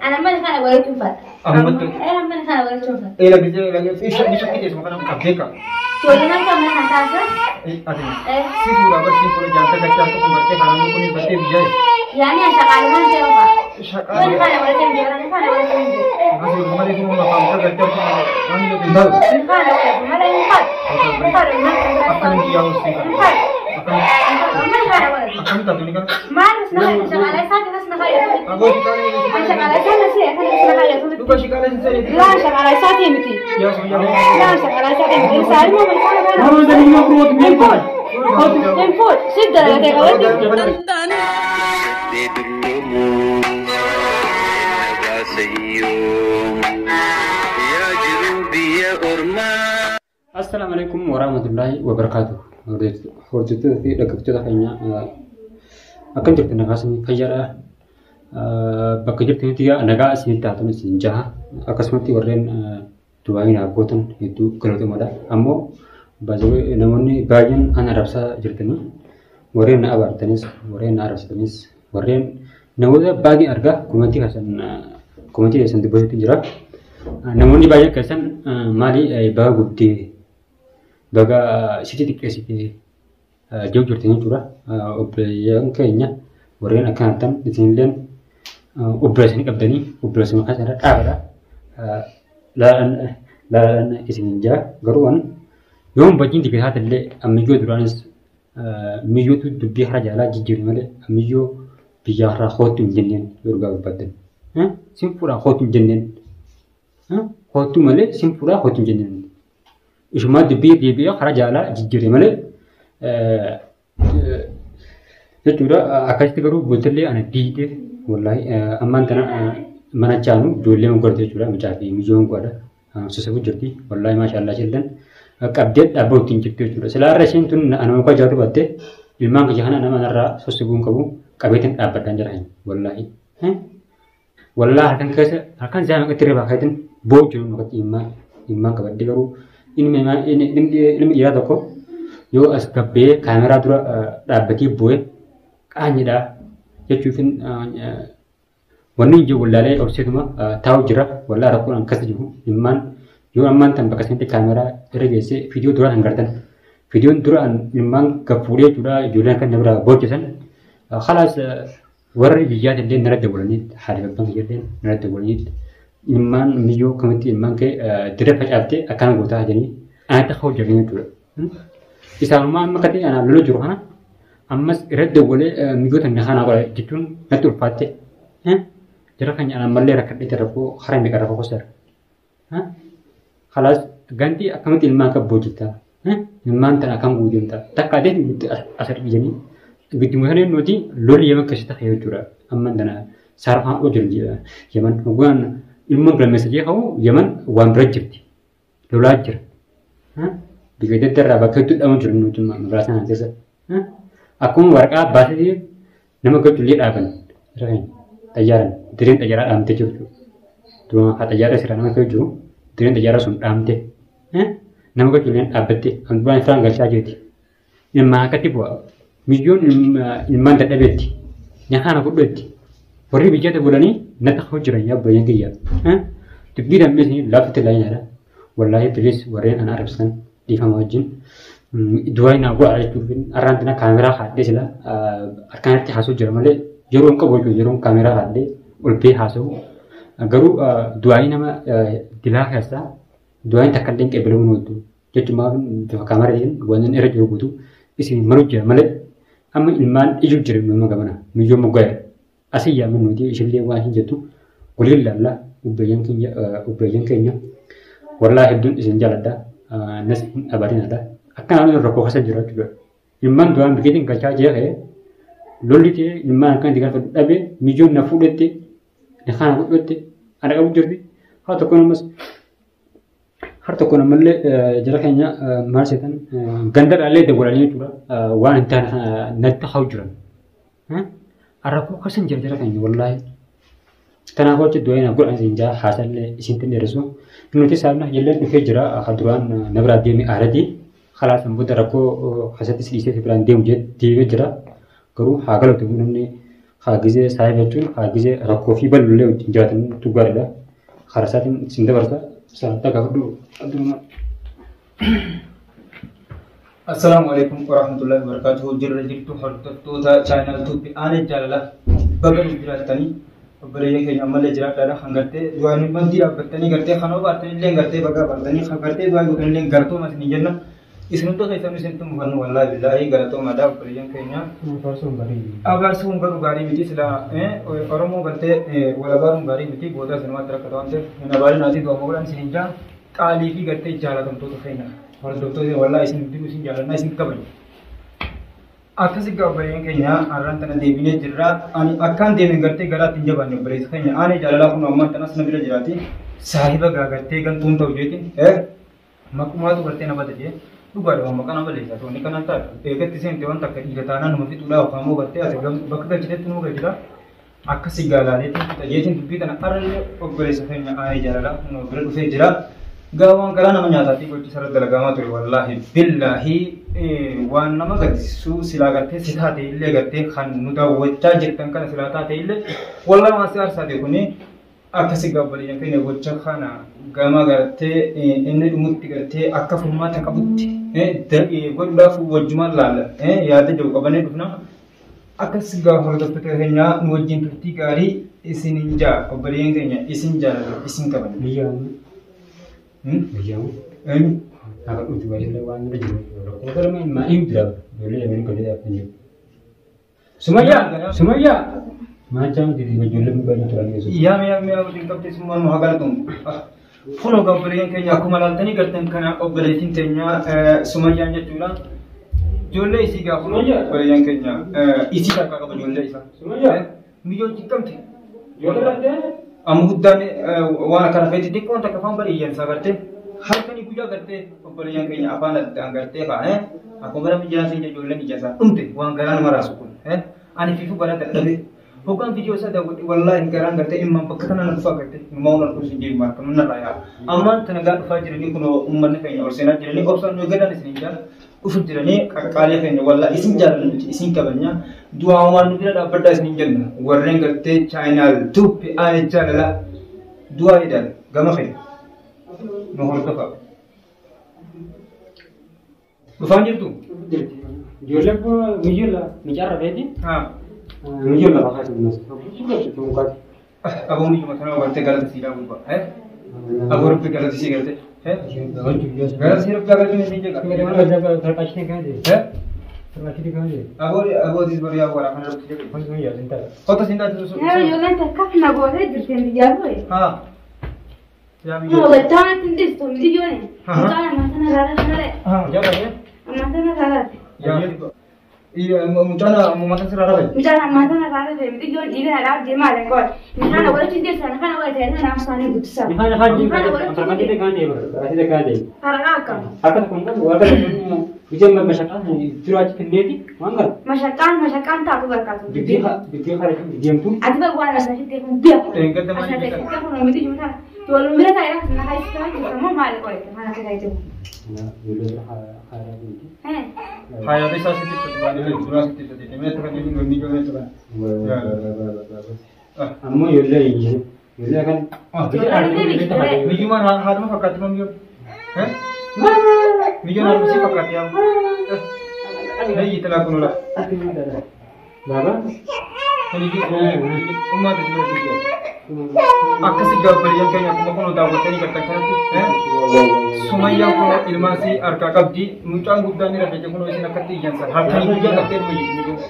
أنا ما أنا ولا تنفع. أنا ما أنا ولا تنفع. إيه لقي في شيء كده اسمه كلام كابيكا. تقولنا كم أنا هتاسا؟ إيه أدري. سيفورا بس سيفورا جانتا كتير aku berarti halamu kuni berarti bijay. يعني أنا شغال ما نسوي. شغال. أنا ولا تنجي أنا ولا تنجي. masih rumah itu mau makan kerja aku kami itu tinggal. أنا ينفع. akan dia usti. akan tapi ini kan. ما نسمع شغال ساعة نسمع هاي. aku sekarang ini. شغال ساعة نسي أنا نسمع هاي. lu kasih kalian sendiri. لا شغال ساعة يمتي. ya sudah. لا شغال ساعة يمتي. ساعة ما بيساعد أنا. kamu jadi mau perut ينفع. ينفع. شدة لا تقول. Assalamualaikum warahmatullahi wabarakatuh. Hordito fi dhaggeeffattoota keenya akka jirtu nagaa isin fayyada. Bakka jirtanitti nagaa isin taatun isin jaha. Akkasumatti warreen du'aayin abbootan hedduu galatoomada. Ammoo namoonni baay'een ana arabsaa jirtanii warreen na abaartanis warreen na arabsatanis warreen namoota baay'ee argaa kumantii keessan dubbatutti jira. Namoonni baay'een keessan maali baga guddee baga sitti xiqqeessitee jiru jirtanii jechuudha. Obboleeyyan keenya warreen akkanattan isinilleen obboleessanii qabdanii obboleessa maqaa isaanii dhaabadha. Laalaan isiniin jira garuu waan yoon wajjin dibisaata illee ammiyyoo duraanis miyyootu dubbii hara jaalaa jijjiirre malee ammiyyoo biyya har'aa hootu hin jenneen yoo dhugaa barbaaddan. Simfuudhaan hootu hin jenneen. Hootu malee simfuudhaan hootu hin jenneen. Ishumaa dubbii deebi'ee hara jaalaa jijjiirre malee jechuudha. Akkasitti garuu booltallee ana diidee wallaahi ammaan tana mana chaanu ijoollee moggaatu jechuudha. Mucaa fi miyyoon godha. Sosobu jirti wallaahi maashaallah jillan qabdee dhaabbatu ittiin jirti jechuudha. Silaa irra isheen tun anama koo jaatu battee ilmaan kiyya kana nama narraa sosobuun qabu qabeetiin dhaabbadhaan jira wallaahi. Wallaahi harkaan isaa maqatti irra baakaatiin boo'u jiru maqatti ilmaan qabaddee garuu ilmi dhiiraa tokko yoo as gabbee kaameraa dura dhaabbatee boo'e qaanyiidha jechuufin wanni jiru wallaalee obseetuma taa'u jira wallaahi rakkoon akkas jiru ilmaan yoo ammaan tan bakka sanatti kaameraa irra geessee viidiyoo duraan hangartan viidiyoon duraan ilmaan gaffuudhee jechuudha ijoolleen kan nama boochisan khalaas warri biyyaati illee nara dabalanii haadha babban illee nara dabalanii ilmaan miyyoo kamitti ilmaan kee dira facaaftee akkana gootaa jedhanii anatti hoo jiranii jechuudha. Isaanumaa amma kati anaa lola jiru kana ammas irra dabalee miyyoota kana godha jechuun natti ulfaatte jira kan anaa mallee rakkadhee rakkoo hara miidhaa rakkoo koseera. Khalaas ganti akkamitti ilmaan kan boojjita ilmaan tan akkam guutumta takka adeemti asar bijanii biddumatan nuti lolli yaman keessatti ta'e jechuudha. Amman tana saarfaan hojii yaman waan ilmaan galmeessa jee hawu yaman waan bira jirti lolaa jira. Biqiltuu darraa bakka hedduu dhamu jiru nuti magaalaa sana keessa. Akkuma waraqaa baasee nama gajjullee dhaaban xayyaaran direen xayyaaraa dhaamtee jiru. Duraan haa xayyaaraa sirraa nama jiru direen xayyaaraa sun dhaamtee nama gajjullee dhaabbattee kan duraan firaan galchaa jirti. Ilmaan akkatti bu'a. Miyyoon ilmaan dadhabeetti nyaata godhetti warri biyyoota godhanii natti hoo jiran yaa baay'een kiyya. Dubbii dammeesni laafitti laayinaadha. Wallaahi bilis warreen ana arabsan dhiifama wajjin du'aayi naa godha jechuun arraantina kaameraa haadhee sila akkanatti haasa'u jira malee yeroo hin qabu jechuudha yeroo kaameraa haadhee ol bee haasa'u garuu du'aayi nama dilaa keessaa du'aayin takka illee qeebilamuu nuti jechuun kaameraatiin waan irra jiru guutuu isin malu jira malee amma ilmaan ijuu jira nama gabana miyyoo moggaa'e asii yaamin nuti ishillee waan hin jettu waliin laallaa ubbeeyyan keenya wallaahi hedduun isin jaaladha nas abaadinaadha akkanaan rakkoo keessa jira jechuudha. Ilmaan duraan biqiltiin galchaa jee lolli ta'ee ilmaan akkanatti galfatu dhabee miyyoon na fuudhette na kana godhatte ana qabu jirti haa tokko namallee jira keenya maal seetan gandaraallee dabalanii jechuudha waan hin taane natti hau jiran. Rakkoo akkasiin jira keenya wallaahi. Kanaaf hojii du'aayi godhan isin jaa haasallee isin dheeressu nuti saafna jalleen dhufee jira duraan na biraa deemee aaradii خلاص نبود ركو حسيت سليسة في بلان ديم جد دي جرا كرو حاجة تقول إني حاجزة صاحب هجون حاجزة ركو في بال ولا جاتن تجار لا خرساتين سند بركة سالتا كفدو السلام عليكم ورحمة الله وبركاته. جرّ جرّتو حرّتو تا channel تو بي آنے جاللا بغل جرّتني بليه كي عمل جرّت دارا خنگرتے دوانی بندی رابطنی کرتے خانو بارتنی لیں کرتے بغا بارتنی خنگرتے دوانی گھن لیں کرتو مت نيجنا इसमें तो कैसा नहीं सेंटम बनो वाला बिल्लाही गलतो मादा परियन कन्या अगर सुन करो गाड़ी में जिसला और मो करते वाला बार गाड़ी में थी बहुत सिनेमा तरह करवान से नवारी नाती दो मोगरान सिंजा काली की करते जाला तुम तो कहना और दोस्तों ये वाला इसी नीति में जाला ना इसी कब आखिर का परियन कन्या आराम तना देवी ने जिर्रा आनी अकान देवी करते गला तीन जबान ने बरेस कन्या आने जाला को अम्मा तना सनबिला जिराती साहिबा गा करते गन तुम तो जेती है मकुमा तो करते ना बताइए तू बार वो मकान वाले जा तो निकलना था एक तीसरे इंतवन तक ये ताना नमती तुला कामो करते आते गम बकता जिते तुम कर दिला आका सिगाला ने तो ये दिन भी तना अरे ओबरे से है आए जरा नो ब्रेड से जरा गावां करा नम जाता थी कोई सरद लगावा तो वल्लाही बिल्लाही वान नम गसु सिला करते सिखाते ले करते खान नुदा वच्चा जितन का सिलाता थे ले वल्ला वहां से अरसा देखो ने akasi gabbali yang kene wacca khana gama garte enne dumutti garte akka fumata kabutti golla fu wajma lala yaada jaw qabane dufna akasi gabal garte henya wajin tutti gari isininja gabbali yang kenya isinja isin kabane biyam aga uju wali lewan rejo ko dara men ma imdra dole men ko dia apni sumaya macam di jualan baju tuan itu. Iya, saya tingkat di semua mahal tu. Kalau kau beri yang kenya aku malah tadi katakan kerana kau beri tintanya semuanya jualan, jualan isi kau beri yang kenya isi tak kau jualan isi. Semuanya, milion cikam tu. Jualan ada. Amudan wana kerana fiti dikon tak kau beri yang sahaja. Hal kini puja kate kau beri yang kenya apa nak angkate kah? Aku berapa jasa ini jualan ijazah. Unte, wang kerana marasukun. Ani fifu berada tapi bukan video saya dah buat wallahi sekarang kata imam pekerjaan nak faham kata mau nak kursi jadi mark mana raya aman tenaga fajr ini kuno umman kaya orang senat jadi option juga ada di sini kan ufuk jadi kali kaya wallahi isim jalan isim kabarnya dua aman juga dapat dari sini kan warren kata channel tu pi ane channel dua itu gama kaya mohon tu kak bukan itu jualan pun jualan bicara berarti मुझे लगा था तुम का अब उन्हीं को मतलब वर्ते गलत सीधा हुआ है अब और पे गलत सी करते हैं गलत सिर्फ क्या करते हैं नीचे मेरे मन जब सरकाश ने कहा है सरकाश ने कहा है अब इस बार यार वाला खाना रुक फोन में यार चिंता हो तो चिंता तो यार यो ना तक ना बोले जिसके दिया हुए हां या भी वो बता तुम दिस तुम दी जो ने हां मत ना रहा है हां क्या है मत ना रहा या iya muncana mata serara lagi muncana mata serara lagi itu jual jiran ada di mana kau muncana boleh cinta sana kan boleh tanya nama sana itu sah muncana haji antara kita kan dia berarti kan dia karena akan kumpul warga bijak masyarakat curaj kendeti manggar masyarakat tak berkat bijak hari diam tu ada bawa rasa kita pun biar kita pun orang itu cuma jual mereka ya nak hai sekarang kita mau malu kau itu mana kita itu Hai ada satu titik mana ni dua titik titik. Mana tu kan jadi gini gini tu kan. Amu yulah ini, yulah kan. Biji mana hari mana pakai tu mana? Biji mana mesti pakai yang. Hei itu lah kunola. Bapa? Ini kita umat itu berarti. Aku sih jawab berian kayaknya aku mau tahu betul ni katakan tu. Sumaya ko ilmasi arka kabdi muncang gudani raja kono isina katti jansa harthani puja katte mui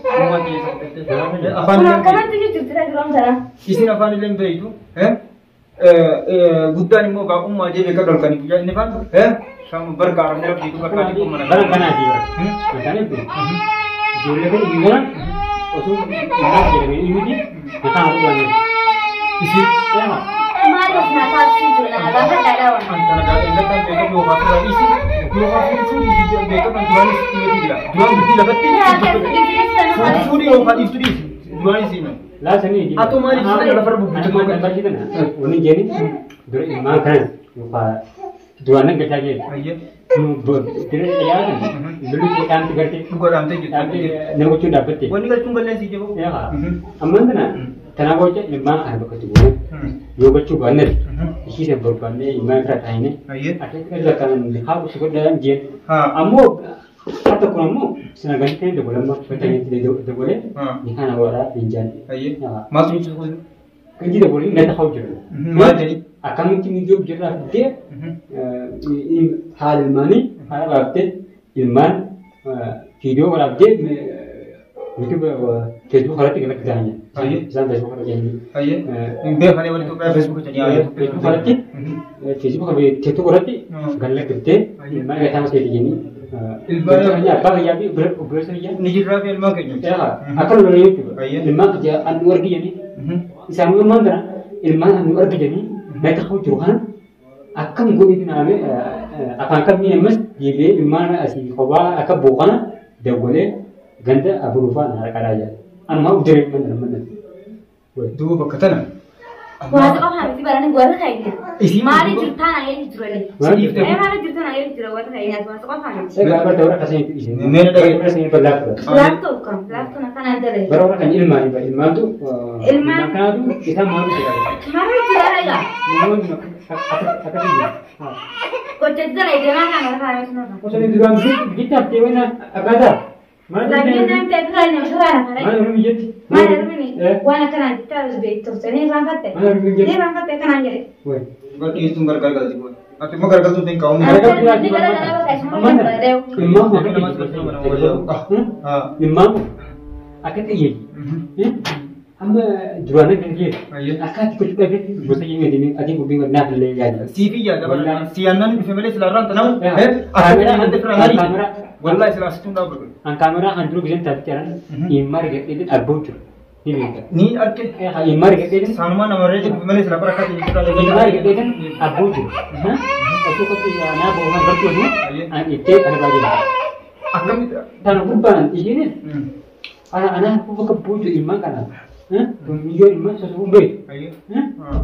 mumat ye sakte afan kana tu jutra gram sara isina afan lem be itu gudani mo ga umma je be kadal kani puja ne ban sam barkar ne itu kakani ko mana kana di kana tu jole ko igana osu mana je be imudi kata aku bani isi ya Malas nak pasang jualan apa ada orang. Antara kalau enggak kan mereka dua kali isi jual mereka kan jual tidak. Jual betul lah betul. Suri orang kali itu jual isi mana? Lah sini. Atau mari kita ada perbuatan macam apa kita na? Oni jadi dua iman kan. Jualan kita je. Tidak ada. Dulu kita anti kerja. Dhugaa dhaamtee jirtu. Nama kucing dapat deh. Wanni galchuun balleessi jiru. Ya kan. Aman kan? Tanah bocah lima kan bekas tu. Yo baca banner. Isi saya berbanne lima kereta ini. Ayyee. Ada kerja kan lihat usul dalam jen. Ha. Ammo kata kamu senang ganti kan boleh mah bertanya tidak boleh. Ni kan awak pinjam. Ayyee. Ya. Maaf ni cukup. Kan tidak boleh nggak tahu je. Maaf jadi. Akan mungkin hidup jelas dia. Hal mani hal waktu ilman video kalau dia YouTube Facebook kalau tidak kerjanya. Sampai Facebook kalau jadi. Ayyee. Dia kan yang itu Facebook jadi ayah. Facebook kalau Facebook kalau TikTok kalau galau kerja ilman kita masih di sini. Ilman apa ya bi berasa ya. Ni jirah fi ilman kayaknya. Ya akan lalu YouTube. Ilman kerja anwar dia ni. Isam ilman kan ilman anwar dia ni. Mereka tahu juruhan akan guni itu nama akan kami emas jadi ilman asli khabar akan bukan dia boleh ganda abu lupa nak kerja. Anu mau jadi mana. Dua berkata. Wah, tu apa? Mesti barang gua nak kaya. Isi Mari cerita naya di jual ni. Mari cerita naya di jual. Wah, kaya. Wah, tu apa? Saya gambar orang kasih itu isi. Mana dah? Kasih berlaku. Laptop kan, laptop nak kan ada le. Baru orang kan ilman tu. Ilman tu kita mau kita. Mari jual aja. Mau apa ini? Kau cerita lagi jangan kan orang semua. Kau sendiri juga mesti kita cewek nak apa dah? Lagi nanti kita lagi nak jual apa? Mana rumah jadi? Mana rumah ni? Wana kan kita harus betul. Ni bangkat te. Ni bangkat te kan aja. Woi. Berarti itu gargal juga. Atau mau gargal tu tingkau ni. Imam akan iya. Hamba jualan kan dia. Akan ikut juga dia. Bosan yang ini adik mungkin nak beli aja. CV ya, dapat sianan family selaran tanam. Kamera. Wallahi selas tu dah ber. Kamera handuk bisa tapi cara imar gitu arbut. Ni arke. Imar gitu. Sama nama rejek family selaran kat ini kita lagi. Imar gitu arbut. Aku kata na bukan bertu ni. Itu ada bagi. Akan tanah bukan ini. Anak-anak aku kebuju imam kan. Tunjuk imam sesuatu baik.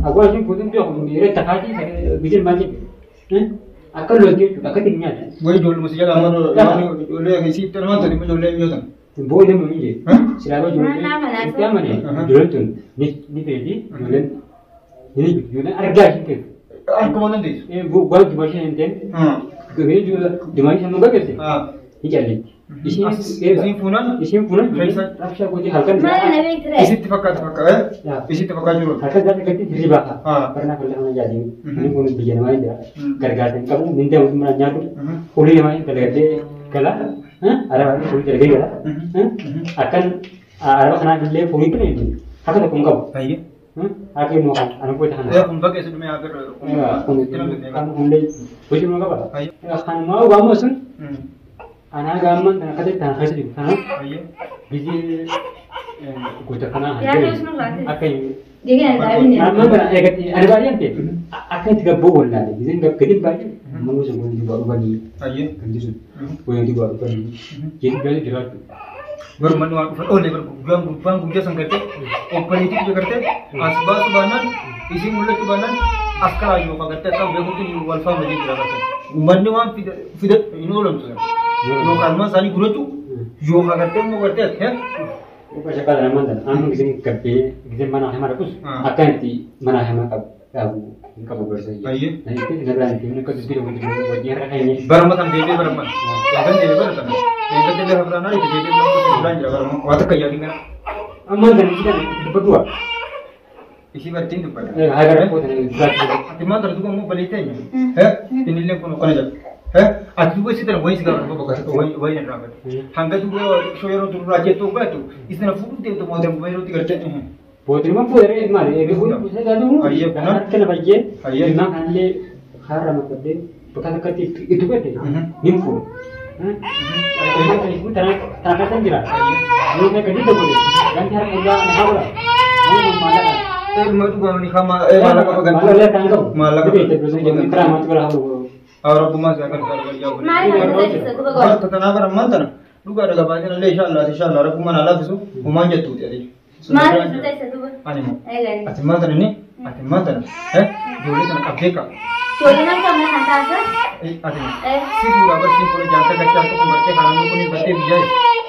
Aku aja pun dia aku ni tak hati saya bikin macam. Akan lagi juga ketinggian. Boleh dulu mesti jalan mana dulu yang isi terus tu ni dulu yang itu. Boleh mungkin je. Siapa dulu? Itu mana? Dulu tu ni tadi dulu ini dulu harga sikit. Aku mana ni? Gua di mana enten? Kemudian juga di mana sama bagus. Ini jadi. Isi punan. Rasa kau dihalkan. Isi tifakat. Isi tifakat juga. Harga jadi kerja di bawah. Pernah kerja mana jadi? Ini pun bijan mana dia? Gara-gara kamu minta untuk menanya tu. Kuliah mana kerja kala? Ada apa? Kuliah kerja kala? Akan ada kena beli kuliah tu ni. Harga tu kau. Aye. Akan mau kan? Anu kau tahan. Ya, kumpak esok ni agar. Kamu mulai. Kuliah mau apa? Kan mau kamu sun. Anak gaman tanah kata tanah kasih di sana. Biji kuda kana. Ya, terus mana? Apa ini? Jadi ada ini. Nama berapa? Ada banyak tu. Akan tiga bulan lagi. Jadi enggak kedip banyak. Mungkin sebelum juga ubani. Aye. Kondisi. Boleh juga ubani. Jadi beli jelas. Baru manual. Oh, lebar buang buja sangkete. Operatif juga kerte. Asbas banan. Isi mulut banan. Askar ayo kagate. Tahu begitu ni walfa menjadi berapa? Manual tidak ini ulun tu. Yo karma sani guru tu, yo kagate mau karte, ya? Apa cakap dalam mana? Anu kisah kerja, kisah mana hema rakus. Akan ti mana hema kabu bersih. Aye. Nah itu tidak berani. Ini kau tidak boleh buat dia rakyat ini. Barang macam dede barang mana? Jangan dede barang mana? Dede dede apa nak? Itu dede belum bulan je barang. Waktu kaya ni mana? Aman dan kita berdua. Isi berarti tu pada. Agar aku tadi berat. Timah terus kamu balik tanya. Ini ni kono aja. Ati tu isi terus wajib kalau kau bekas wajib yang ramai. Hangga tu shoyero tu raja tu apa tu? Isna full tu tu modern wajib tu kerja. Terima kasih mari. Ibu bisa gaduh. Ayah benar. Kenapa baik? Ayah. Memang anda haram kerja. Bukan kerja itu kerja. Info. Ibu tanah kata jelas. Ini kerja tu boleh. Ganti harga enggak apa. Ini malah. Mau tu kau ni kama malah apa ganti? Malah lihat tangkap. Malah. Itu terus jangan kerana tu kalau. Orang rumah saya akan kalau jauh. Mari kita tu bagus. Tentang apa mantan? Luka ada kabarnya le inshallah orang rumah nala tu, umanja tu jadi. Mari kita tu. Ani mo. Ayo. Ati mantan ini? Ati mata jole sana kabeka. Jole na kama hatasa. Ati si pura bas si pura janta kaccha to kumarte khana ko ni bate biya.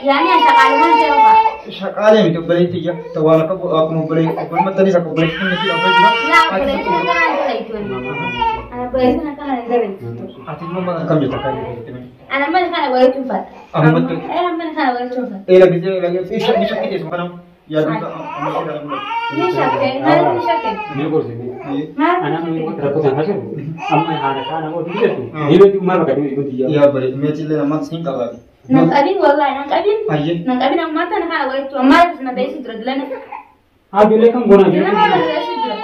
Yani shakal man se ba. Shakal mi to bale tiya to wala ka apno bale ko mata ni sa ko bale ni si abai na. La bale na kana dai to. Ana bale na kana dai. Ati no ma kam jata kai. Ana man kana wala tufa. Ahmad to. Ana man kana wala tufa. Lagi fi shakki ke sama ya dunka Ni shakke, mana ni shakke. Ni ko sini. Anak ni ko teraput yang hasil. Amma hara kana ko tidak tu. Ni tu mar ka ni ko dia. ya bale me chile na mat sin ka bale. Nang kabin wallahi nang kabin. Ayye. Nang kabin ang mata na kana wala tufa. Mara na dai sidra dilana. Ah dile kam guna dia. Dilana mara dai sidra.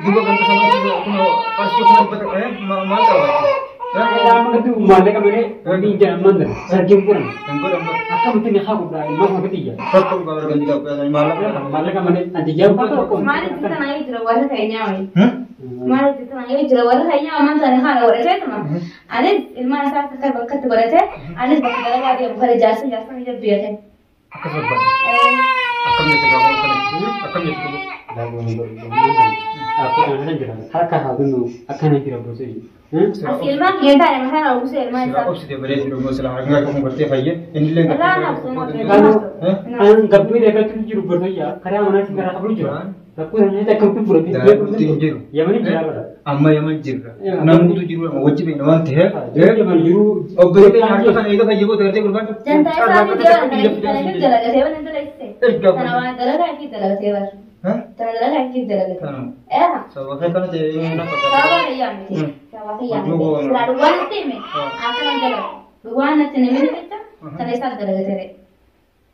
Juga kan sama juga kuno pasio kuno bata mal ka bale. Lama itu mana kami ni jangan mana sarjung pun. Anggur anggur. Akan mungkin ni habu dah imam apa dia. Fakko ka bale ganti ka malam. Malah kami nanti jam apa kau? Mara kita na idra wala kaynya wai. Mara kita na idra wala kaynya man sana kana wala saya tamam. Ane ilma sa ka bakat wala saya. Ane bakal ada dia bukan jasa ni dia biar saya. Akan sebab. Akan ni tegak ko kan. Akan ni tegak. Aku kan jangan. Harga habu nu akan nanti rabu sih. Ilma kita ada mana urusan ilma Sila sa. opsi dia bere dulu mo sila harga ko ngarte khaye. Inile An gabbi mereka tu juru berdaya. Karena mana sih karena aku juru. Tapi hanya tak kau tu pura Tinjir. Ya mana jara. Amma yaman jirga. Namu tu jiru ma wajib ina wan the. Ya mana juru. Obbe ke yaar kan ega khaye ko terte kurban. Jangan saya dia jalan ke sewa nanti lagi. Tanah dalam lagi dalam sewa. Tanah dalam lagi dalam sewa. So waktu kan te na pata. Sawa ya mi. Sawa ya mi. Lalu wanti mi. Apa yang jalan? Bukan nanti ni mi kita. Tanah sah dalam sewa.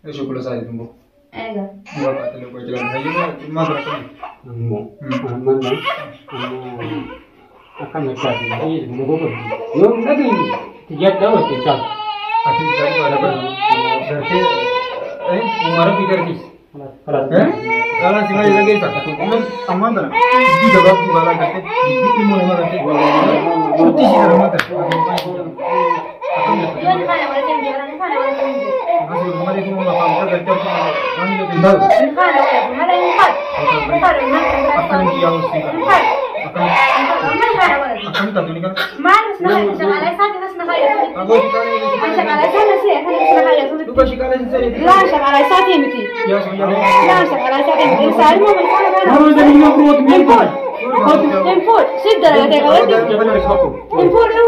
Eso kulo sai tumbo. Ega. Gua kata lo ko jalan khaye ma berapa. Mau. Mana? Akan macam ni. Ini mau apa? Yo, nanti ini. Tiga tahun kita. Ati dari ada ber. Berarti umar pikir dis. Kalau Kalau singa lagi tak. Aman dah. Di jawab tu bala kate. Di mau nama kate. Cuti sih nama kate. Yo ni kana wala tembel, ni kana wala tembel. Masih rumah itu mau apa kate. Kami le tinggal. Ni kana wala, mana ni kana. Ni kana ni kana. Akan dia harus tinggal. Akan. Ni kana wala. Akan tak ini kan. Malas na shakala sa kita na kaya. Aku sekarang ini. Shakala sa na siya, kana na kaya. Lu kasih kalian sendiri. La shakala sa ti miti. Ya sudah. La shakala sa ti miti. Sari mo man kana kana. Harus dari lima puluh Import. Import. Sidda na kaya kawal. Import yo.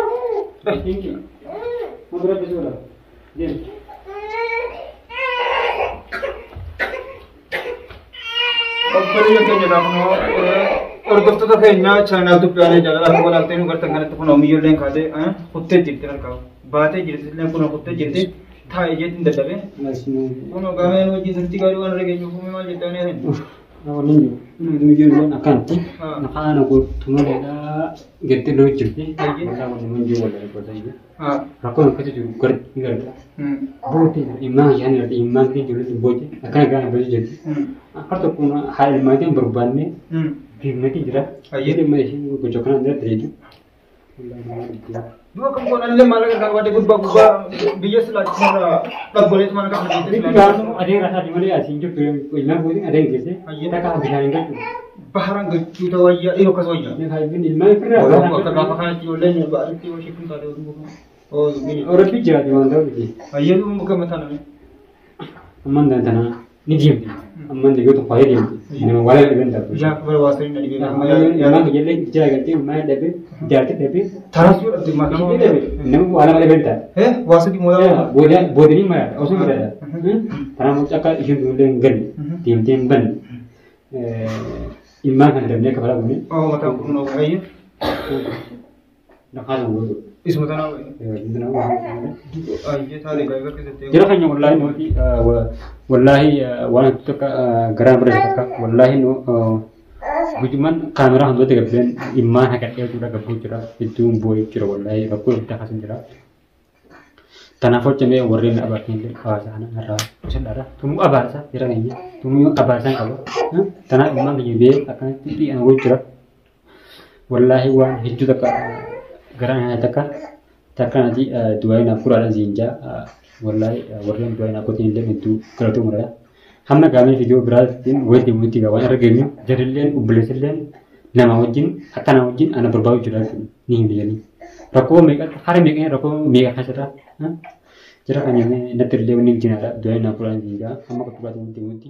Ini. Mau berapa sudah? Dia. Pagpili yung kanya na mo. और दोस्तों तो फिर ना चैनल तो प्यारे ज्यादा आपको लगते हैं करते हैं तो नॉमी यो लें खाते हैं कुत्ते जिरते हैं का बातें जिरते हैं कुना कुत्ते जिरते था ये दिन दबे कुना गामे नो जी धरती का रुआन रगे जो कुमे वाले जिरते हैं Aku ninju akan ti, akan aku tunggu dah ganti dulu cuci. Aku ninju wala pada ini. Aku nak kerja juga kerja. Boti, imam yang ada imam ni juga boti. Akan baju jadi. Aku tu pun hal macam berubah ni. Bimna ti jera. Jadi macam aku jokan ada terjadi. dua kamu kan ada malah kan ada good bagus biasa lah cuma tak boleh cuma kan Jadi kalau ada yang rasa di mana asing juga imam boti ada yang kerja. Tak kah bisa ingat. baharan gitu tahu ya ini kas wajah Yang hari ini imam pernah. orang buat apa kan tiup lain ya baru tiup sih pun tak ada oh ini Orang pijak di mana tu ni. ayah tu bukan macam mana Aman dan tanah ni diam. Aman juga tu payah diam. Ini wala event tak. ya berwasa ini lagi Memang jadi jaga tu main tapi jadi tapi taras juga tu macam Ini wala event tak. wasa di modal Boleh ni mana? Osok berada. Tanah macam kau isu dulu enggak. Tim ban. Imam kan ada kepala bumi. oh macam kuno ayah Nak kalah dulu. isu macam apa Itu nama. ayah tadi gaya kita tengok Jadi kan yang wallahi wana tu garam berada tak. Wallahi no bujuman kamera hamba tega ben iman hakat dia tu dah gabu cerah itu boy cerah wallahi aku dah kasih cerah. Tanah fort cembe warin abat ni kawasan arah cendara. Tumu abarsa cerah ni. Tumu abarsa kalau. Tanah imam ni be akan tipi an boy cerah. Wallahi wan hiju tak garam tak nanti dua nak kurang zinja. Wallahi warin dua nak kutin itu kalau tu mula hamma gaamee viidiyoo biraatiin wanti wanti waan arginu jarilleen ubbileessilleen nama wajjin akkana wajjin ana barbaadu jira ni hin deemni. Rakkoo meeqa hara meeqa rakkoo meeqa kasirra jira kan natti illee wanni jinaadha du'aa na kuraan jira amma qotu baatu wanti wanti.